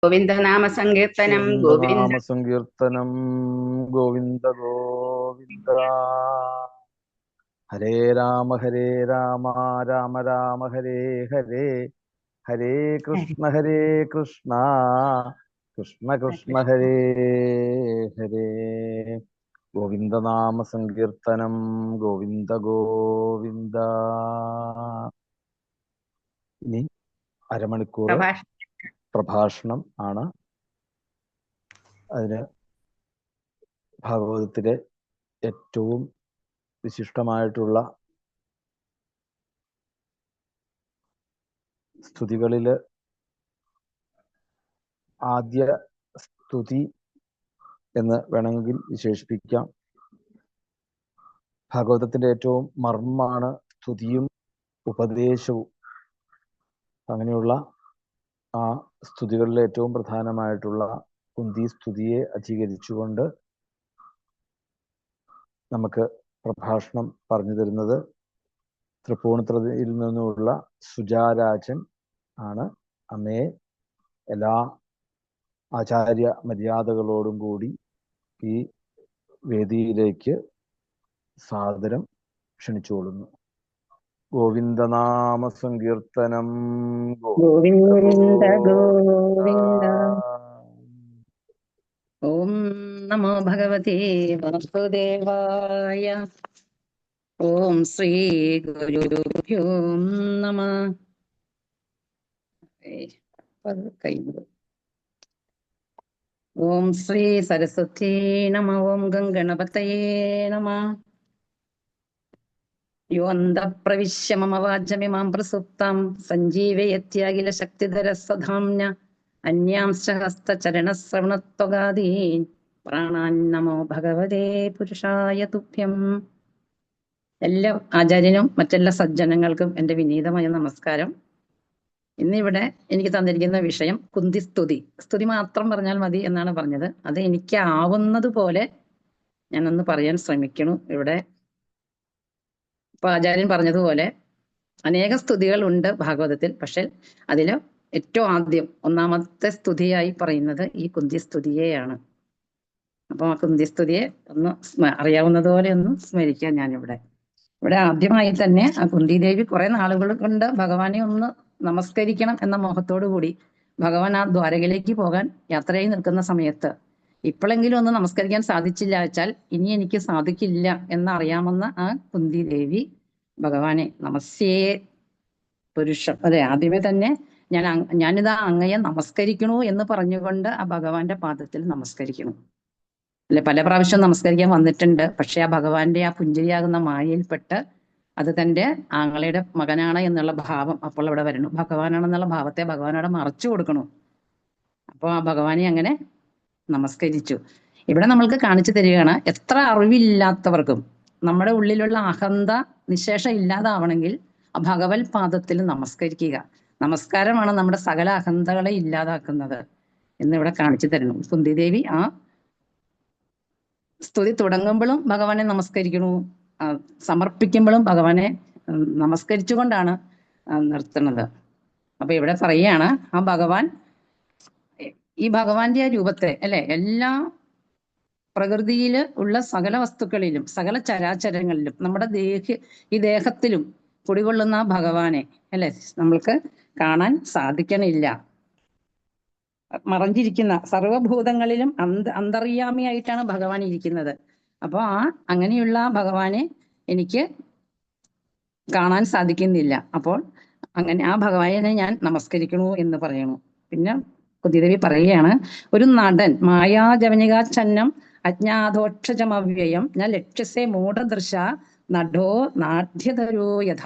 ഗോവിന്ദനാമ സങ്കീർത്തനം ഗോവിന്ദ ഗോവിന്ദനാമസങ്കീർത്തനം ഗോവിന്ദ ഗോവിന്ദ. ഹരേ രാമ രാമ രാമ ഹരേ ഹരേ, ഹരേ കൃഷ്ണ കൃഷ്ണ കൃഷ്ണ ഹരേ ഹരേ. ഗോവിന്ദനാമ സങ്കീർത്തനം ഗോവിന്ദ ഗോവിന്ദ. ഇനി അരമണിക്കൂർ പ്രഭാഷണം ആണ്. അതിന് ഭാഗവതത്തിലെ ഏറ്റവും വിശിഷ്ടമായിട്ടുള്ള സ്തുതികളില് ആദ്യ സ്തുതി എന്ന് വേണമെങ്കിൽ വിശേഷിപ്പിക്കാം. ഭാഗവതത്തിന്റെ ഏറ്റവും മർമ്മമാണ് സ്തുതിയും ഉപദേശവും. അങ്ങനെയുള്ള ആ സ്തുതികളിലെ ഏറ്റവും പ്രധാനമായിട്ടുള്ള കുന്തി സ്തുതിയെ അധികരിച്ചുകൊണ്ട് നമുക്ക് പ്രഭാഷണം പറഞ്ഞു തരുന്നത് തൃപ്പൂണിത്തുറയിൽ നിന്നുള്ള സുജാരാജൻ ആണ്. അമ്മയെ എല്ലാ ആചാര്യ മര്യാദകളോടും കൂടി ഈ വേദിയിലേക്ക് സാദരം ക്ഷണിച്ചുകൊള്ളുന്നു. ഗോവിന്ദനാമ സങ്കീർത്തനം ഗോവിന്ദ ഗോവിന്ദ. ഓം നമോ ഭഗവതേ വാസുദേവായ. ഓം ശ്രീ ഗുരുഭ്യോ നമഃ. ഓം ശ്രീ സരസ്വതീ നമഃ. ഓം ഗംഗണപതയേ നമഃ. യോന്തപ്രവിശ്യ മമ വാചമിമാം പ്രസുപ്താം സഞ്ജീവയത്യാഖില ശക്തിധര സ്വധാംന അന്യാംശ ഹസ്തചരണശ്രവണത്വഗാദീൻ പ്രാണാൻ നമോ ഭഗവതേ പുരുഷായ തുഭ്യം. എല്ലാ ആചാര്യനും മറ്റെല്ലാ സജ്ജനങ്ങൾക്കും എൻ്റെ വിനീതമായ നമസ്കാരം. ഇന്നിവിടെ എനിക്ക് തന്നിരിക്കുന്ന വിഷയം കുന്തി സ്തുതി. സ്തുതി മാത്രം പറഞ്ഞാൽ മതി എന്നാണ് പറഞ്ഞത്. അത് എനിക്ക് ആവുന്നത് പോലെ ഞാനൊന്ന് പറയാൻ ശ്രമിക്കണു. ഇവിടെ ഇപ്പൊ ആചാര്യൻ പറഞ്ഞതുപോലെ അനേക സ്തുതികൾ ഉണ്ട് ഭാഗവതത്തിൽ. പക്ഷെ അതില് ഏറ്റവും ആദ്യം ഒന്നാമത്തെ സ്തുതിയായി പറയുന്നത് ഈ കുന്തി സ്തുതിയെയാണ്. അപ്പൊ ആ കുന്തി സ്തുതിയെ ഒന്ന് അറിയാവുന്നതുപോലെ ഒന്ന് സ്മരിക്കാം ഞാനിവിടെ. ഇവിടെ ആദ്യമായി തന്നെ ആ കുന്തിദേവി കുറെ നാളുകൾ കൊണ്ട് ഭഗവാനെ ഒന്ന് നമസ്കരിക്കണം എന്ന മോഹത്തോടു കൂടി ഭഗവാൻ ആ ദ്വാരകയിലേക്ക് പോകാൻ യാത്രയായി നിൽക്കുന്ന സമയത്ത് ഇപ്പോഴെങ്കിലും ഒന്ന് നമസ്കരിക്കാൻ സാധിച്ചില്ല വെച്ചാൽ ഇനി എനിക്ക് സാധിക്കില്ല എന്നറിയാമെന്ന ആ കുന്തിദേവി ഭഗവാനെ നമസ്യേ പുരുഷം, അതെ, ആദ്യമേ തന്നെ ഞാനിതാ അങ്ങയെ നമസ്കരിക്കണു എന്ന് പറഞ്ഞുകൊണ്ട് ആ ഭഗവാന്റെ പാദത്തിൽ നമസ്കരിക്കണം. അല്ലെ, പല പ്രാവശ്യം നമസ്കരിക്കാൻ വന്നിട്ടുണ്ട്. പക്ഷെ ആ ഭഗവാന്റെ ആ പുഞ്ചിരിയാകുന്ന മായയിൽപ്പെട്ട് അത് തന്റെ ആങ്ങളയുടെ മകനാണ് എന്നുള്ള ഭാവം അപ്പോൾ അവിടെ വരണു. ഭഗവാനാണെന്നുള്ള ഭാവത്തെ ഭഗവാനോടെ മറച്ചു കൊടുക്കണു. അപ്പോൾ ആ ഭഗവാനെ അങ്ങനെ നമസ്കരിച്ചു. ഇവിടെ നമ്മൾക്ക് കാണിച്ചു തരികയാണ്, എത്ര അറിവില്ലാത്തവർക്കും നമ്മുടെ ഉള്ളിലുള്ള അഹന്ത നിശേഷം ഇല്ലാതാവണമെങ്കിൽ ആ ഭഗവത് പാദത്തിൽ നമസ്കരിക്കുക. നമസ്കാരമാണ് നമ്മുടെ സകല അഹന്തകളെ ഇല്ലാതാക്കുന്നത് എന്നിവിടെ കാണിച്ചു തരുന്നു. കുന്തിദേവി ആ സ്തുതി തുടങ്ങുമ്പോഴും ഭഗവാനെ നമസ്കരിക്കണു, സമർപ്പിക്കുമ്പോഴും ഭഗവാനെ നമസ്കരിച്ചുകൊണ്ടാണ് നിർത്തുന്നത്. അപ്പൊ ഇവിടെ പറയുകയാണ്, ആ ഭഗവാൻ, ഈ ഭഗവാന്റെ ആ രൂപത്തെ, അല്ലെ, എല്ലാ പ്രകൃതിയിൽ ഉള്ള സകല വസ്തുക്കളിലും സകല ചരാചരങ്ങളിലും നമ്മുടെ ഈ ദേഹത്തിലും കുടികൊള്ളുന്ന ആ ഭഗവാനെ, അല്ലെ, നമ്മൾക്ക് കാണാൻ സാധിക്കണില്ല. മറഞ്ഞിരിക്കുന്ന സർവഭൂതങ്ങളിലും അന്തർയാമിയായിട്ടാണ് ഭഗവാൻ ഇരിക്കുന്നത്. അപ്പോൾ അങ്ങനെയുള്ള ഭഗവാനെ എനിക്ക് കാണാൻ സാധിക്കുന്നില്ല. അപ്പോൾ അങ്ങനെ ആ ഭഗവാനെ ഞാൻ നമസ്കരിക്കണു എന്ന് പറയണു. പിന്നെ കുന്തിദേവി പറയുകയാണ്, ഒരു നടൻ മായാജവനികാച്ഛന്നം അജ്ഞാതോക്ഷജമവ്യയം ഞാൻ ലക്ഷ്യസേ മൂഢദൃശ നടോ നാട്യധരോ യഥ.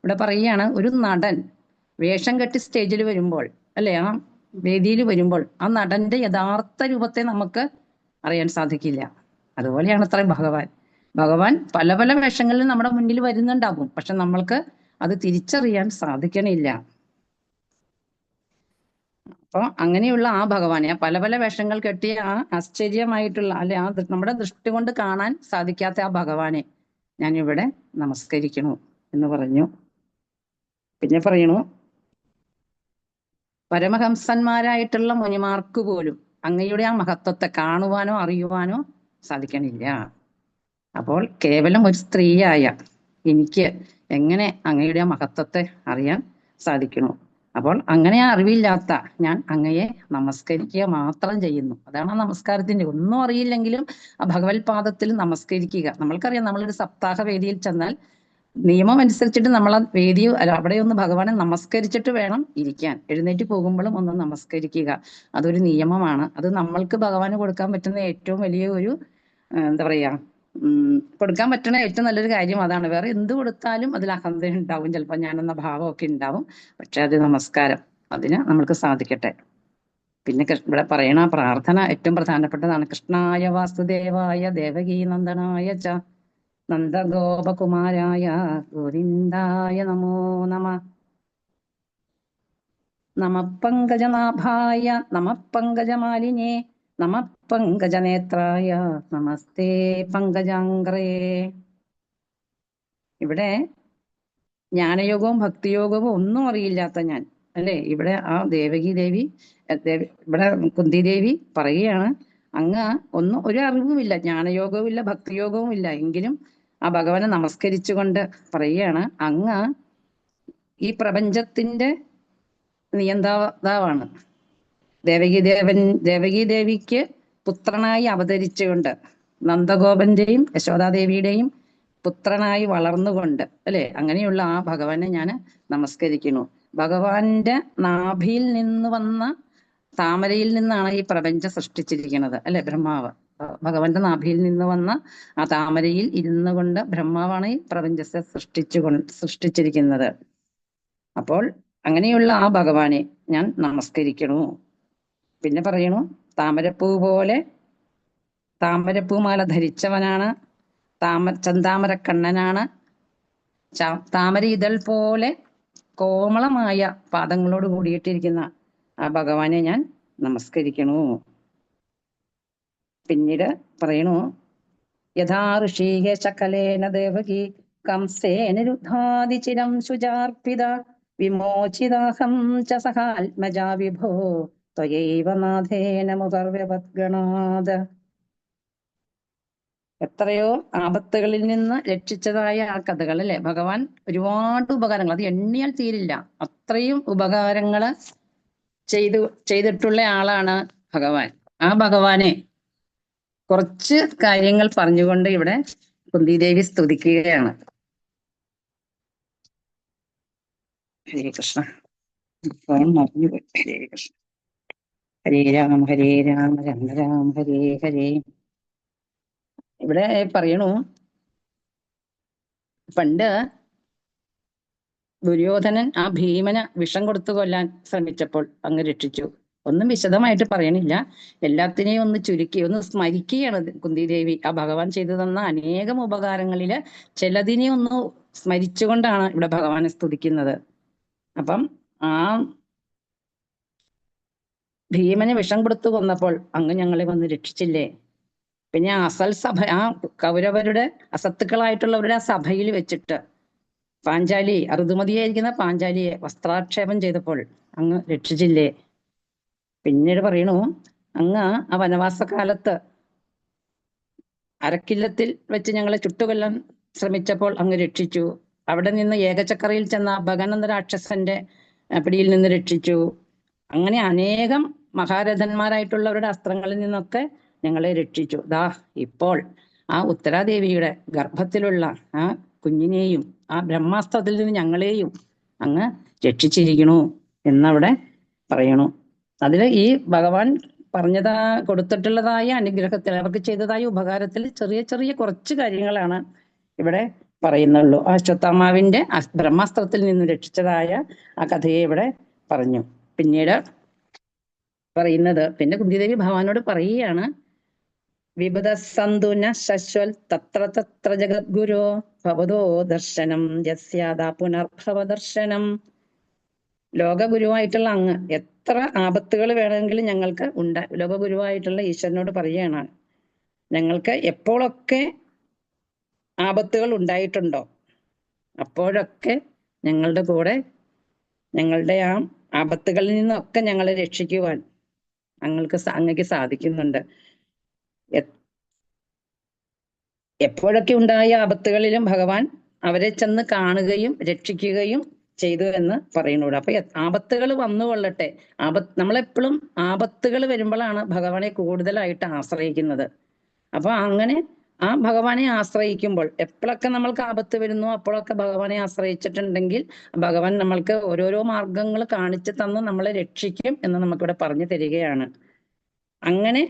ഇവിടെ പറയുകയാണ്, ഒരു നടൻ വേഷം കെട്ടി സ്റ്റേജിൽ വരുമ്പോൾ, അല്ലെ, ആ വേദിയിൽ വരുമ്പോൾ ആ നടന്റെ യഥാർത്ഥ രൂപത്തെ നമുക്ക് അറിയാൻ സാധിക്കില്ല. അതുപോലെയാണ് അത്ര ഭഗവാൻ പല പല വേഷങ്ങളിൽ നമ്മുടെ മുന്നിൽ വരുന്നുണ്ടാവും. പക്ഷെ നമ്മൾക്ക് അത് തിരിച്ചറിയാൻ സാധിക്കണില്ല. അപ്പൊ അങ്ങനെയുള്ള ആ ഭഗവാനെ, പല പല വേഷങ്ങൾ കെട്ടിയ ആ ആശ്ചര്യമായിട്ടുള്ള, അല്ലെ, ആ നമ്മുടെ ദൃഷ്ടി കൊണ്ട് കാണാൻ സാധിക്കാത്ത ആ ഭഗവാനെ ഞാൻ ഇവിടെ നമസ്കരിക്കണു എന്ന് പറഞ്ഞു. പിന്നെ പറയണു, പരമഹംസന്മാരായിട്ടുള്ള മുനിമാർക്ക് പോലും അങ്ങയുടെ ആ മഹത്വത്തെ കാണുവാനോ അറിയുവാനോ സാധിക്കണില്ല. അപ്പോൾ കേവലം ഒരു സ്ത്രീയായ എനിക്ക് എങ്ങനെ അങ്ങയുടെ ആ മഹത്വത്തെ അറിയാൻ സാധിക്കണു? അപ്പോൾ അങ്ങനെ ആ അറിവില്ലാത്ത ഞാൻ അങ്ങയെ നമസ്കരിക്കുക മാത്രം ചെയ്യുന്നു. അതാണ് ആ നമസ്കാരത്തിന്റെ. ഒന്നും അറിയില്ലെങ്കിലും ആ ഭഗവത് പാദത്തിൽ നമസ്കരിക്കുക. നമ്മൾക്കറിയാം, നമ്മളൊരു സപ്താഹ വേദിയിൽ ചെന്നാൽ നിയമം അനുസരിച്ചിട്ട് നമ്മൾ ആ വേദി അവിടെ ഒന്ന് ഭഗവാനെ നമസ്കരിച്ചിട്ട് വേണം ഇരിക്കാൻ. എഴുന്നേറ്റ് പോകുമ്പോഴും ഒന്ന് നമസ്കരിക്കുക. അതൊരു നിയമമാണ്. അത് നമ്മൾക്ക് ഭഗവാന് കൊടുക്കാൻ പറ്റുന്ന ഏറ്റവും വലിയ ഒരു എന്താ പറയാ കൊടുക്കാൻ പറ്റുന്ന ഏറ്റവും നല്ലൊരു കാര്യം അതാണ്. വേറെ എന്ത് കൊടുത്താലും അതിൽ അഹന്ത ഉണ്ടാവും, ചിലപ്പോൾ ഞാനെന്ന ഭാവമൊക്കെ ഉണ്ടാവും. പക്ഷെ അത് നമസ്കാരം, അതിന് നമ്മൾക്ക് സാധിക്കട്ടെ. പിന്നെ ഇവിടെ പറയണ പ്രാർത്ഥന ഏറ്റവും പ്രധാനപ്പെട്ടതാണ്. കൃഷ്ണായ വാസുദേവായ ദേവകീ നന്ദനായ ച നന്ദഗോപകുമാരായ ഗോവിന്ദായ നമോ നമ. നമ പങ്കജനാഭായ നമ പങ്കജമാലിനേ നമ പങ്കജനേത്രായ നമസ്തേ പങ്കജാംഗ്രേ. ഇവിടെ ജ്ഞാനയോഗവും ഭക്തിയോഗവും ഒന്നും അറിയില്ലാത്ത ഞാൻ, അല്ലെ, ഇവിടെ ആ ദേവകി ദേവി ഇവിടെ കുന്തി ദേവി പറയുകയാണ്, അങ്ങ് ഒന്നും ഒരു അറിവുമില്ല, ജ്ഞാനയോഗവും ഇല്ല, ഭക്തിയോഗവും ഇല്ല, എങ്കിലും ആ ഭഗവാനെ നമസ്കരിച്ചുകൊണ്ട് പറയുകയാണ്, അങ്ങ് ഈ പ്രപഞ്ചത്തിന്റെ നിയന്താവാണ്. ദേവകി ദേവിക്ക് പുത്രനായി അവതരിച്ചുകൊണ്ട്, നന്ദഗോപന്റെയും യശോദാദേവിയുടെയും പുത്രനായി വളർന്നുകൊണ്ട്, അല്ലെ, അങ്ങനെയുള്ള ആ ഭഗവാനെ ഞാൻ നമസ്കരിക്കുന്നു. ഭഗവാന്റെ നാഭിയിൽ നിന്ന് വന്ന താമരയിൽ നിന്നാണ് ഈ പ്രപഞ്ചം സൃഷ്ടിച്ചിരിക്കുന്നത്, അല്ലെ, ബ്രഹ്മാവ്. ഭഗവാന്റെ നാഭിയിൽ നിന്ന് വന്ന ആ താമരയിൽ ഇരുന്നു കൊണ്ട് ബ്രഹ്മാവാണ് ഈ പ്രപഞ്ചത്തെ സൃഷ്ടിച്ചിരിക്കുന്നത്. അപ്പോൾ അങ്ങനെയുള്ള ആ ഭഗവാനെ ഞാൻ നമസ്കരിക്കണു. പിന്നെ പറയണു, താമരപ്പൂമാല ധരിച്ചവനാണ്, ചെന്താമര കണ്ണനാണ്, താമര ഇതൾ പോലെ കോമളമായ പാദങ്ങളോട് കൂടിയിട്ടിരിക്കുന്ന ആ ഭഗവാനെ ഞാൻ നമസ്കരിക്കണു. പിന്നീട് പറയണു, യഥാ ഋഷീകേശകലേന ദേവകി കംസേന രുദ്ധാദിചിരം ശുചാർപ്പിത വിമോചിതാഹം ച സഹാത്മജാ വിഭോ ത്വയൈവ നാഥേന മുഖർവ്യവദ്ഗണാദ. എത്രയോ ആപത്തുകളിൽ നിന്ന് രക്ഷിച്ചതായ ആ കഥകൾ, അല്ലെ, ഭഗവാൻ ഒരുപാട് ഉപകാരങ്ങൾ, അത് എണ്ണിയാൽ തീരില്ല, അത്രയും ഉപകാരങ്ങള് ചെയ്തിട്ടുള്ള ആളാണ് ഭഗവാൻ. ആ ഭഗവാനെ കുറച്ച് കാര്യങ്ങൾ പറഞ്ഞുകൊണ്ട് ഇവിടെ കുന്തിദേവി സ്തുതിക്കുകയാണ്. ഹരേ കൃഷ്ണ. ഹരേ കൃഷ്ണ. ഹരേ രാമ രാമ രാമ ഹരേ ഹരേ. ഇവിടെ പറയണു, പണ്ട് ദുര്യോധനൻ ആ ഭീമന് വിഷം കൊടുത്തു കൊല്ലാൻ ശ്രമിച്ചപ്പോൾ അങ്ങ് രക്ഷിച്ചു. ഒന്നും വിശദമായിട്ട് പറയണില്ല, എല്ലാത്തിനെയും ഒന്ന് ചുരുക്കി ഒന്ന് സ്മരിക്കുകയാണ് കുന്തിദേവി. ആ ഭഗവാൻ ചെയ്തു തന്ന അനേകം ഉപകാരങ്ങളില് ചിലതിനെ ഒന്ന് സ്മരിച്ചുകൊണ്ടാണ് ഇവിടെ ഭഗവാനെ സ്തുതിക്കുന്നത്. അപ്പം ആ ഭീമന് വിഷം കൊടുത്തു കൊന്നപ്പോൾ അങ്ങ് ഞങ്ങളെ വന്ന് രക്ഷിച്ചില്ലേ. പിന്നെ ആ കൗരവരുടെ അസത്തുക്കളായിട്ടുള്ളവരുടെ ആ സഭയിൽ വെച്ചിട്ട് പാഞ്ചാലി, ഋതുമതിയായിരിക്കുന്ന പാഞ്ചാലിയെ വസ്ത്രാക്ഷേപം ചെയ്തപ്പോൾ അങ്ങ് രക്ഷിച്ചില്ലേ. പിന്നീട് പറയണു, അങ്ങ് ആ വനവാസകാലത്ത് അരക്കില്ലത്തിൽ വെച്ച് ഞങ്ങളെ ചുട്ടുകൊല്ലാൻ ശ്രമിച്ചപ്പോൾ അങ്ങ് രക്ഷിച്ചു. അവിടെ നിന്ന് ഏകചക്രയിൽ ചെന്ന ഭഗനന്ദ രാക്ഷസന്റെ പിടിയിൽ നിന്ന് രക്ഷിച്ചു. അങ്ങനെ അനേകം മഹാരഥന്മാരായിട്ടുള്ളവരുടെ അസ്ത്രങ്ങളിൽ നിന്നൊക്കെ ഞങ്ങളെ രക്ഷിച്ചു. ദാ ഇപ്പോൾ ആ ഉത്തരാദേവിയുടെ ഗർഭത്തിലുള്ള ആ കുഞ്ഞിനെയും ആ ബ്രഹ്മാസ്ത്രത്തിൽ നിന്ന് ഞങ്ങളെയും അങ്ങ് രക്ഷിച്ചിരിക്കണു എന്നവിടെ പറയണു. അതില് ഈ ഭഗവാൻ കൊടുത്തിട്ടുള്ളതായ അനുഗ്രഹത്തിൽ, അവർക്ക് ചെയ്തതായ ഉപകാരത്തിൽ ചെറിയ ചെറിയ കുറച്ച് കാര്യങ്ങളാണ് ഇവിടെ പറയുന്നുള്ളൂ. ആ അശ്വത്ഥാമാവിന്റെ ബ്രഹ്മാസ്ത്രത്തിൽ നിന്ന് രക്ഷിച്ചതായ ആ കഥയെ ഇവിടെ പറഞ്ഞു. പിന്നീട് പറയുന്നത്, പിന്നെ കുന്തിദേവി ഭഗവാനോട് പറയുകയാണ്, വിപദ സന്തുന ശശ്വൽ തത്ര തത്ര ജഗദ്ഗുരോ ഭവതോ ദർശനം യസ്യാദാ പുനർഭവ ദർശനം. ലോകഗുരുവായിട്ടുള്ള അങ്ങ് എത്ര ആപത്തുകൾ വേണമെങ്കിലും ഞങ്ങൾക്ക് ലോകഗുരുവായിട്ടുള്ള ഈശ്വരനോട് പറയുകയാണ്, ഞങ്ങൾക്ക് എപ്പോഴൊക്കെ ആപത്തുകൾ ഉണ്ടായിട്ടുണ്ടോ അപ്പോഴൊക്കെ ഞങ്ങളുടെ കൂടെ, ഞങ്ങളുടെ ആ ആപത്തുകളിൽ നിന്നൊക്കെ ഞങ്ങളെ രക്ഷിക്കുവാൻ അങ്ങക്ക് സാധിക്കുന്നുണ്ട്. എപ്പോഴൊക്കെ ഉണ്ടായ ആപത്തുകളിലും ഭഗവാൻ അവരെ ചെന്ന് കാണുകയും രക്ഷിക്കുകയും ചെയ്തു എന്ന് പറയുന്നുണ്ട്. അപ്പൊ ആപത്തുകൾ വന്നുകൊള്ളട്ടെ. നമ്മളെപ്പോഴും ആപത്തുകൾ വരുമ്പോഴാണ് ഭഗവാനെ കൂടുതലായിട്ട് ആശ്രയിക്കുന്നത്. അപ്പൊ അങ്ങനെ ആ ഭഗവാനെ ആശ്രയിക്കുമ്പോൾ എപ്പോഴൊക്കെ നമ്മൾക്ക് ആപത്ത് വരുന്നു അപ്പോഴൊക്കെ ഭഗവാനെ ആശ്രയിച്ചിട്ടുണ്ടെങ്കിൽ ഭഗവാൻ നമ്മൾക്ക് ഓരോരോ മാർഗങ്ങൾ കാണിച്ചു തന്ന് നമ്മളെ രക്ഷിക്കും എന്ന് നമുക്കിവിടെ പറഞ്ഞു തരികയാണ്. അങ്ങനെ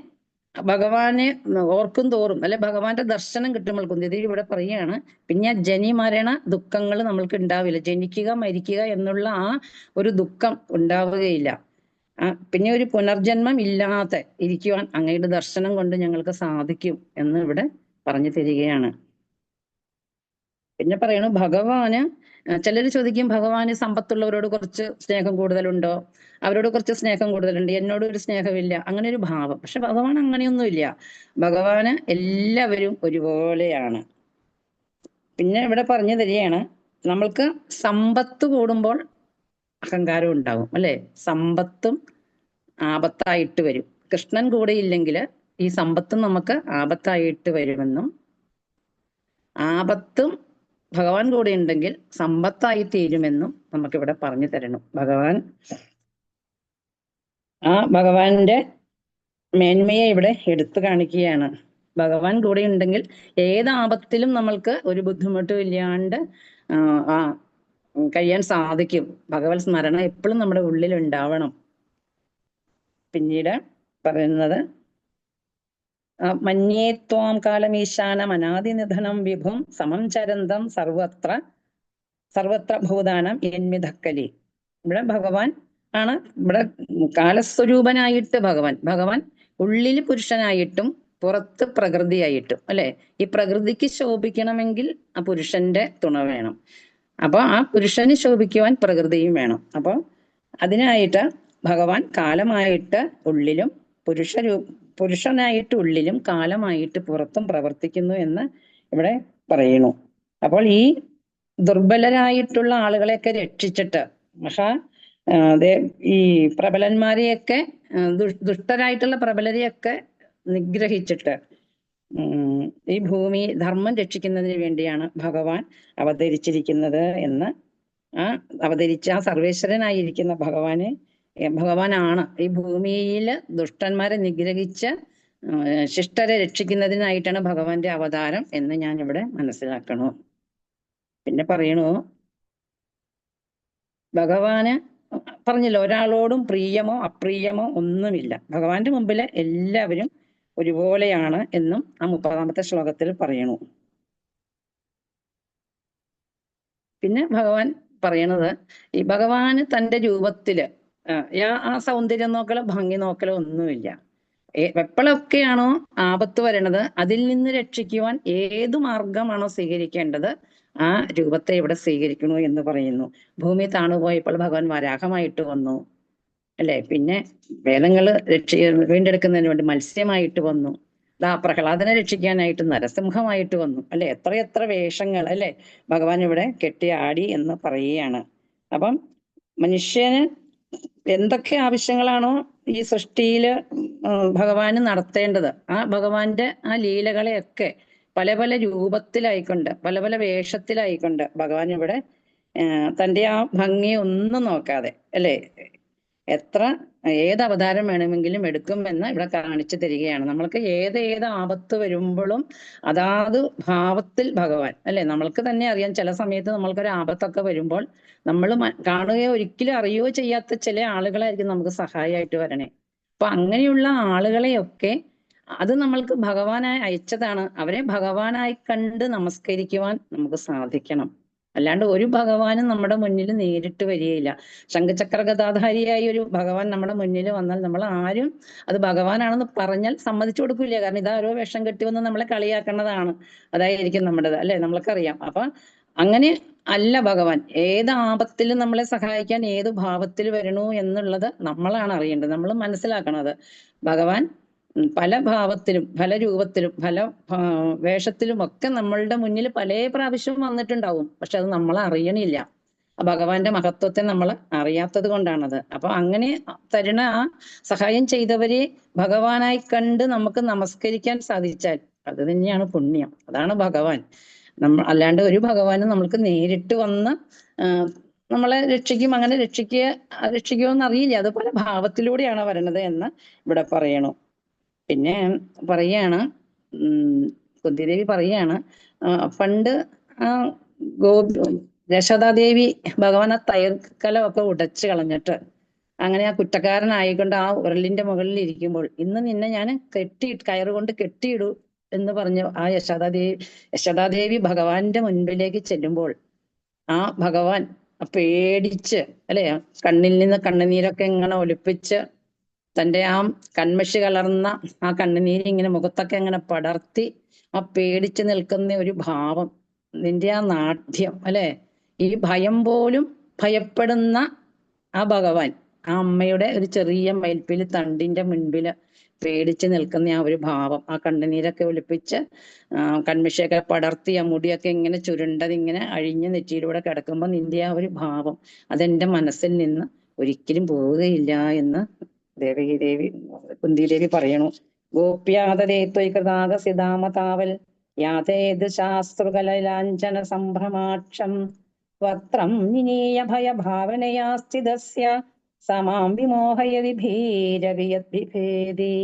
ഭഗവാനെ ഓർക്കും തോറും അല്ലെ ഭഗവാന്റെ ദർശനം കിട്ടുമ്പോൾ കുന്തി ഇവിടെ പറയുകയാണ്, പിന്നെ ജനി മരണ ദുഃഖങ്ങൾ നമ്മൾക്ക് ഉണ്ടാവില്ല. ജനിക്കുക മരിക്കുക എന്നുള്ള ആ ഒരു ദുഃഖം ഉണ്ടാവുകയില്ല. പിന്നെ ഒരു പുനർജന്മം ഇല്ലാതെ ഇരിക്കുവാൻ അങ്ങയുടെ ദർശനം കൊണ്ട് ഞങ്ങൾക്ക് സാധിക്കും എന്ന് ഇവിടെ പറഞ്ഞു തരികയാണ്. പിന്നെ പറയണു ഭഗവാന് ചിലർ ചോദിക്കും, ഭഗവാന് സമ്പത്തുള്ളവരോട് കുറച്ച് സ്നേഹം കൂടുതലുണ്ടോ, അവരോട് കുറച്ച് സ്നേഹം കൂടുതലുണ്ട്, എന്നോട് ഒരു സ്നേഹമില്ല, അങ്ങനെ ഒരു ഭാവം. പക്ഷെ ഭഗവാൻ അങ്ങനെയൊന്നുമില്ല. ഭഗവാന് എല്ലാവരും ഒരുപോലെയാണ്. പിന്നെ ഇവിടെ പറഞ്ഞു തരികയാണ്, നമ്മൾക്ക് സമ്പത്ത് കൂടുമ്പോൾ അഹങ്കാരം ഉണ്ടാവും അല്ലെ. സമ്പത്തും ആപത്തായിട്ട് വരും. കൃഷ്ണൻ കൂടെ ഇല്ലെങ്കിൽ ഈ സമ്പത്തും നമുക്ക് ആപത്തായിട്ട് വരുമെന്നും, ആപത്തും ഭഗവാൻ കൂടെ ഉണ്ടെങ്കിൽ സമ്പത്തായി തീരുമെന്നും നമുക്കിവിടെ പറഞ്ഞു തരണം. ഭഗവാന്റെ മേന്മയെ ഇവിടെ എടുത്തു കാണിക്കുകയാണ്. ഭഗവാൻ കൂടെ ഉണ്ടെങ്കിൽ ഏത് ആപത്തിലും നമ്മൾക്ക് ഒരു ബുദ്ധിമുട്ടും ഇല്ലാണ്ട് കഴിയാൻ സാധിക്കും. ഭഗവത് സ്മരണ എപ്പോഴും നമ്മുടെ ഉള്ളിൽ ഉണ്ടാവണം. പിന്നീട് പറയുന്നത്, മന്യേ ത്വാം കാലമീശാനം അനാദിനിധനം വിഭും സമം ചരന്തം സർവത്ര ഭൂതാനം യന്മിധക്കലി. ഇവിടെ ഭഗവാൻ ആണ്. ഇവിടെ കാലസ്വരൂപനായിട്ട് ഭഗവാൻ ഉള്ളിൽ പുരുഷനായിട്ടും പുറത്ത് പ്രകൃതിയായിട്ടും അല്ലെ. ഈ പ്രകൃതിക്ക് ശോഭിക്കണമെങ്കിൽ ആ പുരുഷന്റെ തുണ വേണം. അപ്പൊ ആ പുരുഷന് ശോഭിക്കുവാൻ പ്രകൃതിയും വേണം. അപ്പൊ അതിനായിട്ട് ഭഗവാൻ കാലമായിട്ട് ഉള്ളിലും പുരുഷനായിട്ട് ഉള്ളിലും കാലമായിട്ട് പുറത്തും പ്രവർത്തിക്കുന്നു എന്ന് ഇവിടെ പറയുന്നു. അപ്പോൾ ഈ ദുർബലരായിട്ടുള്ള ആളുകളെയൊക്കെ രക്ഷിച്ചിട്ട് ഈ പ്രബലന്മാരെയൊക്കെ ദുഷ്ടരായിട്ടുള്ള പ്രബലരെയൊക്കെ നിഗ്രഹിച്ചിട്ട് ഈ ഭൂമി ധർമ്മം രക്ഷിക്കുന്നതിന് വേണ്ടിയാണ് ഭഗവാൻ അവതരിച്ചിരിക്കുന്നത് എന്ന് അവതരിച്ച ആ സർവേശ്വരനായിരിക്കുന്ന ഭഗവാനാണ് ഈ ഭൂമിയിൽ ദുഷ്ടന്മാരെ നിഗ്രഹിച്ച് ശിഷ്ടരെ രക്ഷിക്കുന്നതിനായിട്ടാണ് ഭഗവാന്റെ അവതാരം എന്ന് ഞാൻ ഇവിടെ മനസ്സിലാക്കണു. പിന്നെ പറയണു, ഭഗവാന് പറഞ്ഞല്ലോ ഒരാളോടും പ്രിയമോ അപ്രിയമോ ഒന്നുമില്ല. ഭഗവാന്റെ മുമ്പില് എല്ലാവരും ഒരുപോലെയാണ് എന്നും ആ 30-ാമത്തെ ശ്ലോകത്തിൽ പറയണു. പിന്നെ ഭഗവാൻ പറയണത്, ഈ ഭഗവാന് തന്റെ രൂപത്തില് ആ സൗന്ദര്യം നോക്കലോ ഭംഗി നോക്കലോ ഒന്നുമില്ല. എപ്പോഴൊക്കെയാണോ ആപത്ത് വരണത് അതിൽ നിന്ന് രക്ഷിക്കുവാൻ ഏതു മാർഗമാണോ സ്വീകരിക്കേണ്ടത് ആ രൂപത്തെ ഇവിടെ സ്വീകരിക്കണു എന്ന് പറയുന്നു. ഭൂമി താണുപോയപ്പോൾ ഭഗവാൻ വരാഹമായിട്ട് വന്നു അല്ലെ. പിന്നെ വേദങ്ങൾ വീണ്ടെടുക്കുന്നതിന് വേണ്ടി മത്സ്യമായിട്ട് വന്നു. പ്രഹ്ലാദനെ രക്ഷിക്കാനായിട്ട് നരസിംഹമായിട്ട് വന്നു അല്ലെ. എത്രയെത്ര വേഷങ്ങൾ അല്ലെ ഭഗവാൻ ഇവിടെ കെട്ടിയാടി എന്ന് പറയുകയാണ്. അപ്പം മനുഷ്യന് എന്തൊക്കെ ആവശ്യങ്ങളാണോ ഈ സൃഷ്ടിയില് ഭഗവാന് നടത്തേണ്ടത് ആ ഭഗവാന്റെ ആ ലീലകളെയൊക്കെ പല പല രൂപത്തിലായിക്കൊണ്ട് പല പല വേഷത്തിലായിക്കൊണ്ട് ഭഗവാൻ ഇവിടെ തൻ്റെ ആ ഭംഗി ഒന്നും നോക്കാതെ അല്ലെ ഏത് അവതാരം വേണമെങ്കിലും എടുക്കുമെന്ന് ഇവിടെ കാണിച്ചു തരികയാണ്. നമ്മൾക്ക് ഏത് ആപത്ത് വരുമ്പോഴും അതാത് ഭാവത്തിൽ ഭഗവാൻ അല്ലെ. നമ്മൾക്ക് തന്നെ അറിയാം, ചില സമയത്ത് നമ്മൾക്കൊരു ആപത്തൊക്കെ വരുമ്പോൾ നമ്മൾ കാണുകയോ ഒരിക്കലും അറിയുകയോ ചെയ്യാത്ത ചില ആളുകളായിരിക്കും നമുക്ക് സഹായമായിട്ട് വരണേ. അപ്പൊ അങ്ങനെയുള്ള ആളുകളെയൊക്കെ അത് നമ്മൾക്ക് ഭഗവാനായി അയച്ചതാണ്. അവരെ ഭഗവാനായി കണ്ട് നമസ്കരിക്കുവാൻ നമുക്ക് സാധിക്കണം. അല്ലാണ്ട് ഒരു ഭഗവാനും നമ്മുടെ മുന്നിൽ നേരിട്ട് വരികയില്ല. ശംഖചക്ര ഗദാധാരിയായി ഒരു ഭഗവാൻ നമ്മുടെ മുന്നിൽ വന്നാൽ നമ്മൾ ആരും അത് ഭഗവാനാണെന്ന് പറഞ്ഞാൽ സമ്മതിച്ചു കൊടുക്കില്ല. കാരണം ഇതാരോ വേഷം കെട്ടി വന്ന് നമ്മളെ കളിയാക്കുന്നതാണ്, അതായിരിക്കും നമ്മുടേത് അല്ലെ. നമ്മൾക്കറിയാം. അപ്പൊ അങ്ങനെ അല്ല ഭഗവാൻ. ഏത് ആപത്തിലും നമ്മളെ സഹായിക്കാൻ ഏത് ഭാവത്തിൽ വരണു എന്നുള്ളത് നമ്മളാണ് അറിയേണ്ടത്, നമ്മൾ മനസ്സിലാക്കണത്. ഭഗവാൻ പല ഭാവത്തിലും പല രൂപത്തിലും പല വേഷത്തിലും ഒക്കെ നമ്മളുടെ മുന്നിൽ പല പ്രാവശ്യം വന്നിട്ടുണ്ടാവും. പക്ഷെ അത് നമ്മൾ അറിയണില്ല. ആ ഭഗവാന്റെ മഹത്വത്തെ നമ്മൾ അറിയാത്തത് കൊണ്ടാണത്. അപ്പൊ അങ്ങനെ തരുണ ആ സഹായം ചെയ്തവരെ ഭഗവാനായി കണ്ട് നമുക്ക് നമസ്കരിക്കാൻ സാധിച്ചാൽ അത് തന്നെയാണ് പുണ്യം. അതാണ് ഭഗവാൻ. അല്ലാണ്ട് ഒരു ഭഗവാനും നമ്മൾക്ക് നേരിട്ട് വന്ന് നമ്മളെ രക്ഷിക്കും, അങ്ങനെ രക്ഷിക്കുമോ എന്നറിയില്ല. അത് പല ഭാവത്തിലൂടെയാണ് വരണത് എന്ന് ഇവിടെ പറയണു. പിന്നെ പറയാണ്, കുന്തിദേവി പറയാണ്, പണ്ട് ആ യശോദാദേവി ഭഗവാൻ ആ തൈർക്കലമൊക്കെ ഉടച്ചു കളഞ്ഞിട്ട് അങ്ങനെ ആ കുറ്റക്കാരനായിക്കൊണ്ട് ആ ഉരലിന്റെ മുകളിൽ ഇരിക്കുമ്പോൾ, ഇന്ന് നിന്നെ ഞാൻ കയറുകൊണ്ട് കെട്ടിയിടൂ എന്ന് പറഞ്ഞു ആ യശോദാദേവി ഭഗവാന്റെ മുൻപിലേക്ക് ചെല്ലുമ്പോൾ ആ ഭഗവാൻ പേടിച്ച്, അല്ലെ, കണ്ണിൽ നിന്ന് കണ്ണുനീരൊക്കെ ഇങ്ങനെ ഒലിപ്പിച്ച് തന്റെ ആ കൺമഷി കലർന്ന ആ കണ്ണുനീര് ഇങ്ങനെ മുഖത്തൊക്കെ ഇങ്ങനെ പടർത്തി ആ പേടിച്ച് നിൽക്കുന്ന ഒരു ഭാവം, നിന്റെ ആ നാട്യം, അല്ലെ, ഈ ഭയം പോലും ഭയപ്പെടുന്ന ആ ഭഗവാൻ ആ അമ്മയുടെ ഒരു ചെറിയ മയിൽപ്പീലി തണ്ടിന്റെ മുൻപില് പേടിച്ച് നിൽക്കുന്ന ആ ഒരു ഭാവം, ആ കണ്ണുനീരൊക്കെ ഒലിപ്പിച്ച് കൺമഷിയൊക്കെ പടർത്തി ആ മുടിയൊക്കെ ഇങ്ങനെ ചുരുണ്ടത് ഇങ്ങനെ അഴിഞ്ഞ് നെറ്റിയിലൂടെ കിടക്കുമ്പോൾ നിന്റെ ആ ഒരു ഭാവം അതെന്റെ മനസ്സിൽ നിന്ന് ഒരിക്കലും പോവുകയില്ല എന്ന് ദേവി കുന്തിദേവി പറയണു. ഗോപ്യാതേത്വൈകൃതാകസിതാമതാവൽ യാതേത് ശാസ്തൃകലലാഞ്ചന സംഭ്രമാക്ഷം വക്രം നിനീയ ഭയഭാവനയാ സ്ഥിതസ്യ സമാം വിമോഹയതി ഭീരവി യദ്വിഭേദി.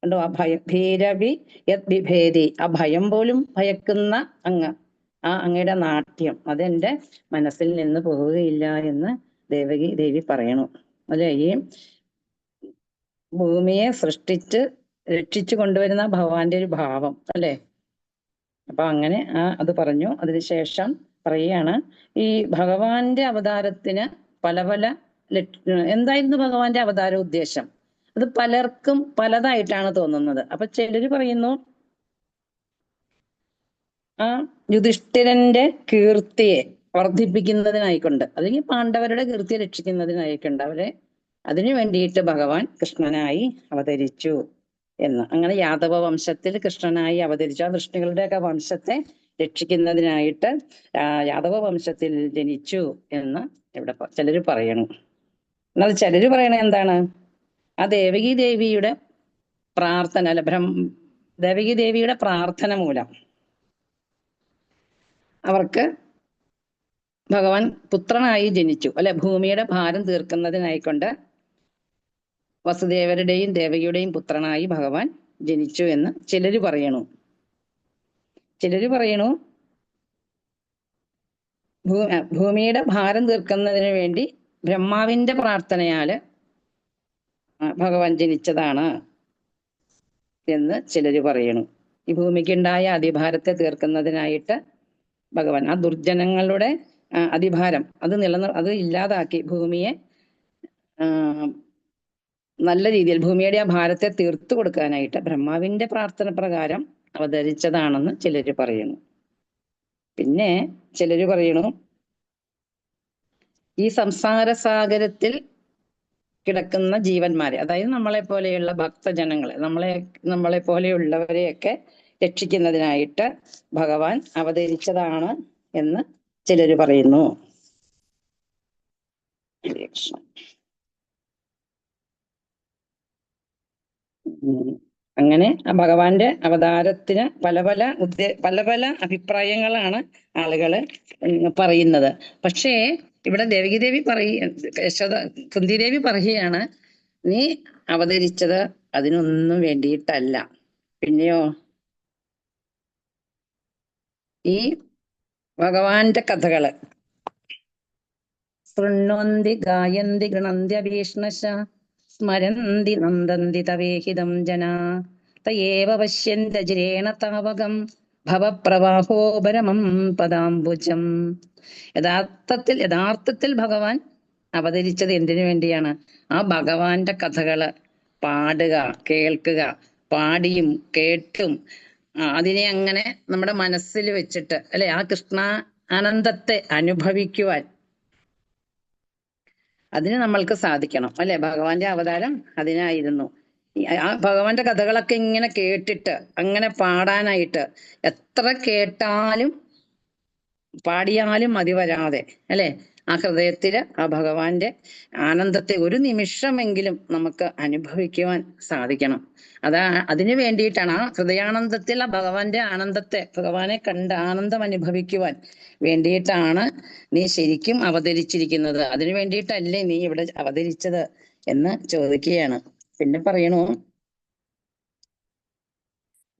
കണ്ടോ, ആ ഭീരവി യദ്വിഭേദി, ആ ഭയം പോലും ഭയക്കുന്ന ആ അങ്ങയുടെ നാട്യം അതെന്റെ മനസ്സിൽ നിന്ന് പോവുകയില്ല എന്ന് ദേവി പറയണു. അല്ലെ, ഈ ഭൂമിയെ സൃഷ്ടിച്ച് രക്ഷിച്ചു കൊണ്ടുവരുന്ന ഭഗവാന്റെ ഒരു ഭാവം, അല്ലെ. അപ്പൊ അങ്ങനെ അത് പറഞ്ഞു. അതിനുശേഷം പറയുകയാണ്, ഈ ഭഗവാന്റെ അവതാരത്തിന് പല പല എന്തായിരുന്നു ഭഗവാന്റെ അവതാര ഉദ്ദേശം? അത് പലർക്കും പലതായിട്ടാണ് തോന്നുന്നത്. അപ്പൊ ചിലര് പറയുന്നു ആ യുധിഷ്ഠിരന്റെ കീർത്തിയെ വർദ്ധിപ്പിക്കുന്നതിനായിക്കൊണ്ട്, അല്ലെങ്കിൽ പാണ്ഡവരുടെ കീർത്തിയെ രക്ഷിക്കുന്നതിനായിക്കൊണ്ട് അതിനു വേണ്ടിയിട്ട് ഭഗവാൻ കൃഷ്ണനായി അവതരിച്ചു എന്ന്. അങ്ങനെ യാദവ വംശത്തിൽ കൃഷ്ണനായി അവതരിച്ചു. ആ വൃഷ്ണികളുടെയൊക്കെ വംശത്തെ രക്ഷിക്കുന്നതിനായിട്ട് യാദവ വംശത്തിൽ ജനിച്ചു എന്ന് ഇവിടെ ചിലര് പറയണു. എന്നാൽ ചിലര് പറയണ എന്താണ്, ആ ദേവകി ദേവിയുടെ പ്രാർത്ഥന, അല്ല, ദേവകി ദേവിയുടെ പ്രാർത്ഥന മൂലം അവർക്ക് ഭഗവാൻ പുത്രനായി ജനിച്ചു, അല്ലെ, ഭൂമിയുടെ ഭാരം തീർക്കുന്നതിനായിക്കൊണ്ട് വസുദേവരുടെയും ദേവകിയുടെയും പുത്രനായി ഭഗവാൻ ജനിച്ചു എന്ന് ചിലര് പറയണു. ചിലര് പറയണു ഭൂമിയുടെ ഭാരം തീർക്കുന്നതിന് വേണ്ടി ബ്രഹ്മാവിന്റെ പ്രാർത്ഥനയാല് ഭഗവാൻ ജനിച്ചതാണ് എന്ന് ചിലര് പറയണു. ഈ ഭൂമിക്കുണ്ടായ അതിഭാരത്തെ തീർക്കുന്നതിനായിട്ട് ഭഗവാൻ ആ ദുർജനങ്ങളുടെ അതിഭാരം അത് ഇല്ലാതാക്കി ഭൂമിയെ നല്ല രീതിയിൽ ഭൂമിയുടെ ആ ഭാരത്തെ തീർത്തു കൊടുക്കാനായിട്ട് ബ്രഹ്മാവിന്റെ പ്രാർത്ഥന പ്രകാരം അവതരിച്ചതാണെന്ന് ചിലര് പറയുന്നു. പിന്നെ ചിലര് പറയണു, ഈ സംസാര സാഗരത്തിൽ കിടക്കുന്ന ജീവന്മാരെ, അതായത് നമ്മളെ പോലെയുള്ള ഭക്തജനങ്ങളെ, നമ്മളെ പോലെയുള്ളവരെയൊക്കെ രക്ഷിക്കുന്നതിനായിട്ട് ഭഗവാൻ അവതരിച്ചതാണ് എന്ന് ചിലര് പറയുന്നു. അങ്ങനെ ആ ഭഗവാന്റെ അവതാരത്തിന് പല പല അഭിപ്രായങ്ങളാണ് ആളുകള് പറയുന്നത്. പക്ഷേ ഇവിടെ ദേവകീദേവി കുന്തിദേവി പറയുകയാണ്, നീ അവതരിച്ചത് അതിനൊന്നും വേണ്ടിയിട്ടല്ല. പിന്നെയോ, ഈ ഭഗവാന്റെ കഥകള് ശൃണ്വന്തി ഗായന്തി ഗൃണന്തി അഭീഷ്ണശ സ്മരന്തി നന്ദന്തി തവേഹിതം ജനാ തയേവ പശ്യന്ത്യജിരേണ താവകം ഭവപ്രവാഹോപരമം പദാംബുജം. യഥാർത്ഥത്തിൽ ഭഗവാൻ അവതരിച്ചത് എന്തിനു വേണ്ടിയാണ്? ആ ഭഗവാന്റെ കഥകള് പാടുക, കേൾക്കുക, പാടിയും കേട്ടും അതിനെ അങ്ങനെ നമ്മുടെ മനസ്സിൽ വെച്ചിട്ട്, അല്ലെ, ആ കൃഷ്ണ ആനന്ദത്തെ അനുഭവിക്കുവാൻ അതിന് നമ്മൾക്ക് സാധിക്കണം, അല്ലെ. ഭഗവാന്റെ അവതാരം അതിനായിരുന്നു. ആ ഭഗവാന്റെ കഥകളൊക്കെ ഇങ്ങനെ കേട്ടിട്ട് അങ്ങനെ പാടാനായിട്ട് എത്ര കേട്ടാലും പാടിയാലും മതി വരാതെ, അല്ലെ, ആ ഹൃദയത്തില് ആ ഭഗവാന്റെ ആനന്ദത്തെ ഒരു നിമിഷമെങ്കിലും നമുക്ക് അനുഭവിക്കുവാൻ സാധിക്കണം. അതിനു വേണ്ടിയിട്ടാണ് ആ ഹൃദയാനന്ദത്തിൽ ആ ഭഗവാന്റെ ആനന്ദത്തെ, ഭഗവാനെ കണ്ട് ആനന്ദം അനുഭവിക്കുവാൻ വേണ്ടിയിട്ടാണ് നീ ശരിക്കും അവതരിച്ചിരിക്കുന്നത്. അതിനു വേണ്ടിയിട്ടല്ലേ നീ ഇവിടെ അവതരിച്ചത് എന്ന് ചോദിക്കുകയാണ്. പിന്നെ പറയണു,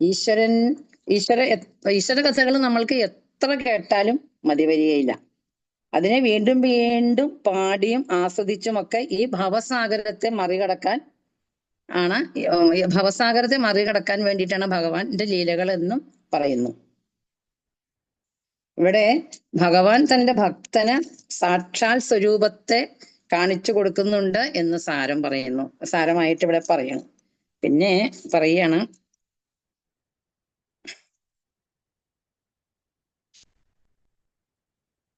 ഈശ്വര കഥകൾ നമ്മൾക്ക് എത്ര കേട്ടാലും മതി വരികയില്ല. അതിനെ വീണ്ടും വീണ്ടും പാടിയും ആസ്വദിച്ചുമൊക്കെ ഈ ഭവസാഗരത്തെ മറികടക്കാൻ വേണ്ടിയിട്ടാണ് ഭഗവാന്റെ ലീലകൾ എന്നും പറയുന്നു. ഇവിടെ ഭഗവാൻ തന്റെ ഭക്തന് സാക്ഷാൽ സ്വരൂപത്തെ കാണിച്ചു കൊടുക്കുന്നുണ്ട് എന്ന് സാരമായിട്ട് ഇവിടെ പറയുന്നു. പിന്നെ പറയാണ്,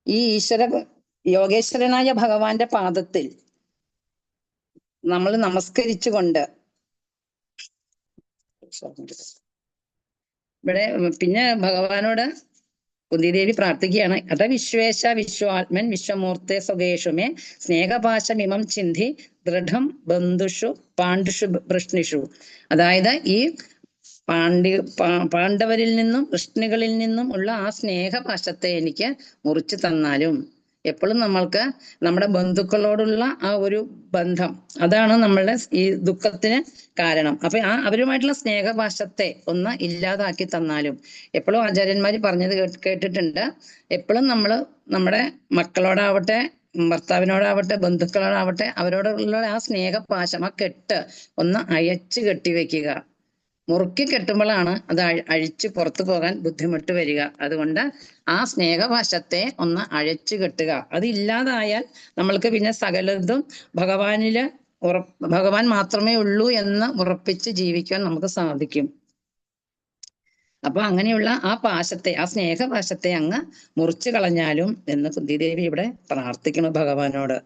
ഈ യോഗേശ്വരനായ ഭഗവാന്റെ പാദത്തിൽ നമ്മൾ നമസ്കരിച്ചുകൊണ്ട് ഇവിടെ പിന്നെ ഭഗവാനോട് കുന്തിദേവി പ്രാർത്ഥിക്കുകയാണ്. അത വിശ്വേശ വിശ്വാത്മൻ വിശ്വമൂർത്തെ സ്വകേഷുമേ സ്നേഹപാശമിമം ചിന്തി ദൃഢം ബന്ധുഷു പാണ്ഡുഷു വൃഷ്ണിഷു. അതായത് ഈ പാണ്ഡവരിൽ നിന്നും വൃഷ്ണികളിൽ നിന്നും ഉള്ള ആ സ്നേഹപാശത്തെ എനിക്ക് മുറിച്ചു തന്നാലും. എപ്പോഴും നമ്മൾക്ക് നമ്മുടെ ബന്ധുക്കളോടുള്ള ആ ഒരു ബന്ധം, അതാണ് നമ്മളുടെ ഈ ദുഃഖത്തിന് കാരണം. അപ്പൊ അവരുമായിട്ടുള്ള സ്നേഹപാശത്തെ ഒന്ന് ഇല്ലാതാക്കി തന്നാലും. എപ്പോഴും ആചാര്യന്മാര് പറഞ്ഞത് കേട്ടിട്ടുണ്ട്, എപ്പോഴും നമ്മുടെ മക്കളോടാവട്ടെ, ഭർത്താവിനോടാവട്ടെ, ബന്ധുക്കളോടാവട്ടെ, അവരോടുള്ള ആ സ്നേഹപാശം, ആ കെട്ട് ഒന്ന് അയച്ചു കെട്ടിവെക്കുക. മുറുക്കി കെട്ടുമ്പോഴാണ് അത് അഴിച്ചു പുറത്തു പോകാൻ ബുദ്ധിമുട്ട് വരിക. അതുകൊണ്ട് ആ സ്നേഹപാശത്തെ ഒന്ന് അഴിച്ചു കെട്ടുക. അതില്ലാതായാൽ നമ്മൾക്ക് പിന്നെ സകലതും ഭഗവാൻ മാത്രമേ ഉള്ളൂ എന്ന് ഉറപ്പിച്ച് ജീവിക്കാൻ നമുക്ക് സാധിക്കും. അപ്പൊ അങ്ങനെയുള്ള ആ സ്നേഹപാശത്തെ അങ്ങ് മുറിച്ചു കളഞ്ഞാലും എന്ന് കുന്തിദേവി ഇവിടെ പ്രാർത്ഥിക്കണു ഭഗവാനോട്.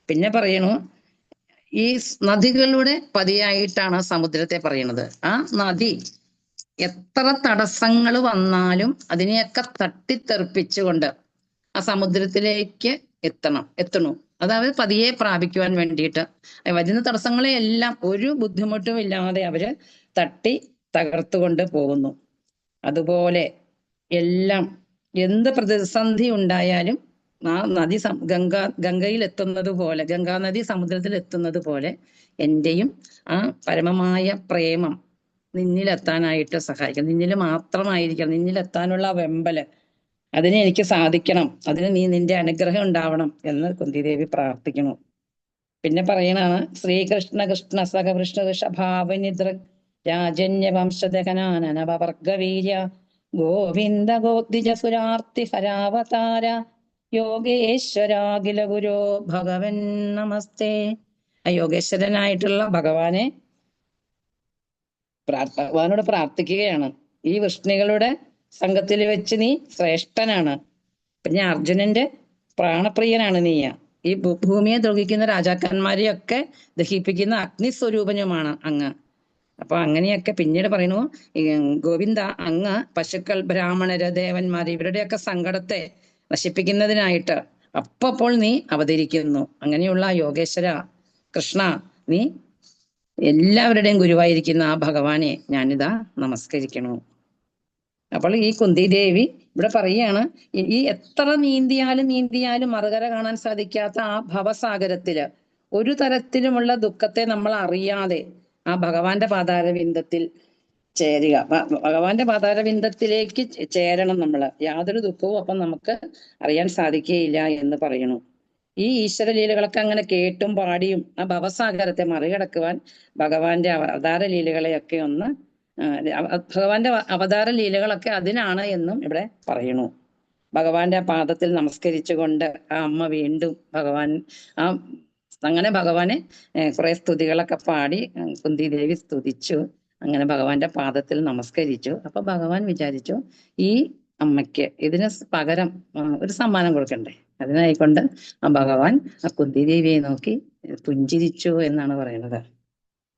പിന്നെ പറയണു, ഈ നദികളുടെ പതിയായിട്ടാണ് സമുദ്രത്തെ പറയുന്നത്. ആ നദി എത്ര തടസ്സങ്ങൾ വന്നാലും അതിനെയൊക്കെ തട്ടിത്തെറിപ്പിച്ചുകൊണ്ട് ആ സമുദ്രത്തിലേക്ക് എത്തണു. അതായത് പതിയെ പ്രാപിക്കുവാൻ വേണ്ടിയിട്ട് വരുന്ന തടസ്സങ്ങളെ എല്ലാം ഒരു ബുദ്ധിമുട്ടും ഇല്ലാതെ അവര് തട്ടി തകർത്തുകൊണ്ട് പോകുന്നു. അതുപോലെ എല്ലാം എന്ത് പ്രതിസന്ധി ഉണ്ടായാലും ആ നദി ഗംഗയിൽ എത്തുന്നത് പോലെ, ഗംഗാനദി സമുദ്രത്തിൽ എത്തുന്നത് പോലെ എന്റെയും ആ പരമമായ പ്രേമം നിന്നിലെത്താനായിട്ട് സഹായിക്കണം. നിന്നിൽ മാത്രമായിരിക്കണം. നിന്നിലെത്താനുള്ള വെമ്പല്, അതിന് എനിക്ക് സാധിക്കണം. അതിന് നിന്റെ അനുഗ്രഹം ഉണ്ടാവണം എന്ന് കുന്തിദേവി പ്രാർത്ഥിക്കുന്നു. പിന്നെ പറയണാണ്, ശ്രീകൃഷ്ണ കൃഷ്ണ സഹകൃഷ്ണ ഋഷഭാവനിദ്ര രാജന്യ വംശജനാനനവർഗവീര്യ ഗോവിന്ദ ഗോദ്വിജ സുരാർത്തി ഹരാവതാര യോഗേശ്വരാഖില ഗുരോ ഭഗവൻ നമസ്തേ. യോഗേശ്വരനായിട്ടുള്ള ഭഗവാനോട് പ്രാർത്ഥിക്കുകയാണ്. ഈ വൃഷ്ണികളുടെ സംഘത്തിൽ വെച്ച് നീ ശ്രേഷ്ഠനാണ്. പിന്നെ അർജുനന്റെ പ്രാണപ്രിയനാണ് നീ. ഈ ഭൂമിയെ ദ്രോഹിക്കുന്ന രാജാക്കന്മാരെയൊക്കെ ദഹിപ്പിക്കുന്ന അഗ്നിസ്വരൂപനുമാണ് അങ്ങ്. അപ്പൊ അങ്ങനെയൊക്കെ പിന്നീട് പറയുന്നു, ഗോവിന്ദ, അങ്ങ് പശുക്കൾ, ബ്രാഹ്മണര്, ദേവന്മാര് ഇവരുടെയൊക്കെ സങ്കടത്തെ നശിപ്പിക്കുന്നതിനായിട്ട് അപ്പോൾ നീ അവതരിക്കുന്നു. അങ്ങനെയുള്ള യോഗേശ്വര കൃഷ്ണ, നീ എല്ലാവരുടെയും ഗുരുവായിരിക്കുന്ന ആ ഭഗവാനെ ഞാനിതാ നമസ്കരിക്കണു. അപ്പോൾ ഈ കുന്തിദേവി ഇവിടെ പറയുകയാണ്, ഈ എത്ര നീന്തിയാലും മറുകര കാണാൻ സാധിക്കാത്ത ആ ഭവസാഗരത്തില് ഒരു തരത്തിലുമുള്ള ദുഃഖത്തെ നമ്മൾ അറിയാതെ ആ ഭഗവാന്റെ പാതാരവിന്ദത്തിൽ ചേരുക. ഭഗവാന്റെ പാതാരവിന്ദത്തിലേക്ക് ചേരണം നമ്മൾ. യാതൊരു ദുഃഖവും അപ്പം നമുക്ക് അറിയാൻ സാധിക്കുകയില്ല എന്ന് പറയണു. ഈ ഈശ്വരലീലകളൊക്കെ അങ്ങനെ കേട്ടും പാടിയും ആ ഭവസാഗരത്തെ മറികടക്കുവാൻ ഭഗവാന്റെ അവതാര ലീലകളെയൊക്കെ ഭഗവാന്റെ അവതാര ലീലകളൊക്കെ അതിനാണ് എന്നും ഇവിടെ പറയണു. ഭഗവാന്റെ പാദത്തിൽ നമസ്കരിച്ചുകൊണ്ട് ആ അമ്മ വീണ്ടും അങ്ങനെ ഭഗവാനെ കുറെ സ്തുതികളൊക്കെ പാടി കുന്തിദേവി സ്തുതിച്ചു. അങ്ങനെ ഭഗവാന്റെ പാദത്തിൽ നമസ്കരിച്ചു. അപ്പൊ ഭഗവാൻ വിചാരിച്ചു, ഈ അമ്മയ്ക്ക് ഇതിന് പകരം ഒരു സമ്മാനം കൊടുക്കണ്ടേ. അതിനായിക്കൊണ്ട് ആ ഭഗവാൻ ആ കുന്തിദേവിയെ നോക്കി പുഞ്ചിരിച്ചു എന്നാണ് പറയുന്നത്.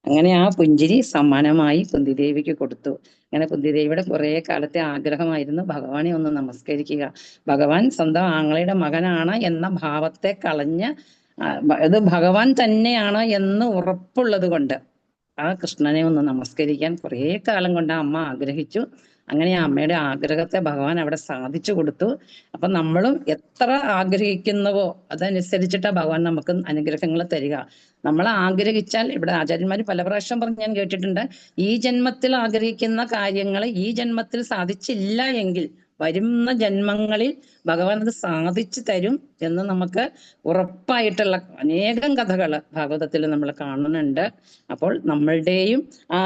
അങ്ങനെ ആ പുഞ്ചിരി സമ്മാനമായി കുന്തിദേവിക്ക് കൊടുത്തു. അങ്ങനെ കുന്തിദേവിയുടെ കുറെ കാലത്തെ ആഗ്രഹമായിരുന്നു ഭഗവാനെ ഒന്ന് നമസ്കരിക്കുക. ഭഗവാൻ സ്വന്തം ആങ്ങളയുടെ മകനാണ് എന്ന ഭാവത്തെ കളഞ്ഞ് ഇത് ഭഗവാൻ തന്നെയാണ് എന്ന് ഉറപ്പുള്ളത് കൊണ്ട് ആ കൃഷ്ണനെ ഒന്ന് നമസ്കരിക്കാൻ കുറെ കാലം കൊണ്ട് ആ അമ്മ ആഗ്രഹിച്ചു. അങ്ങനെ ആ അമ്മയുടെ ആഗ്രഹത്തെ ഭഗവാൻ അവിടെ സാധിച്ചു കൊടുത്തു. അപ്പൊ നമ്മളും എത്ര ആഗ്രഹിക്കുന്നുവോ അതനുസരിച്ചിട്ടാ ഭഗവാൻ നമുക്ക് അനുഗ്രഹങ്ങൾ തരിക. നമ്മൾ ആഗ്രഹിച്ചാൽ, ഇവിടെ ആചാര്യന്മാർ പല പ്രാവശ്യം പറഞ്ഞ് ഞാൻ കേട്ടിട്ടുണ്ട്, ഈ ജന്മത്തിൽ ആഗ്രഹിക്കുന്ന കാര്യങ്ങൾ ഈ ജന്മത്തിൽ സാധിച്ചില്ല എങ്കിൽ വരുന്ന ജന്മങ്ങളിൽ ഭഗവാൻ അത് സാധിച്ചു തരും എന്ന് നമുക്ക് ഉറപ്പായിട്ടുള്ള അനേകം കഥകൾ ഭാഗവതത്തിൽ നമ്മൾ കാണുന്നുണ്ട്. അപ്പോൾ നമ്മളുടെയും ആ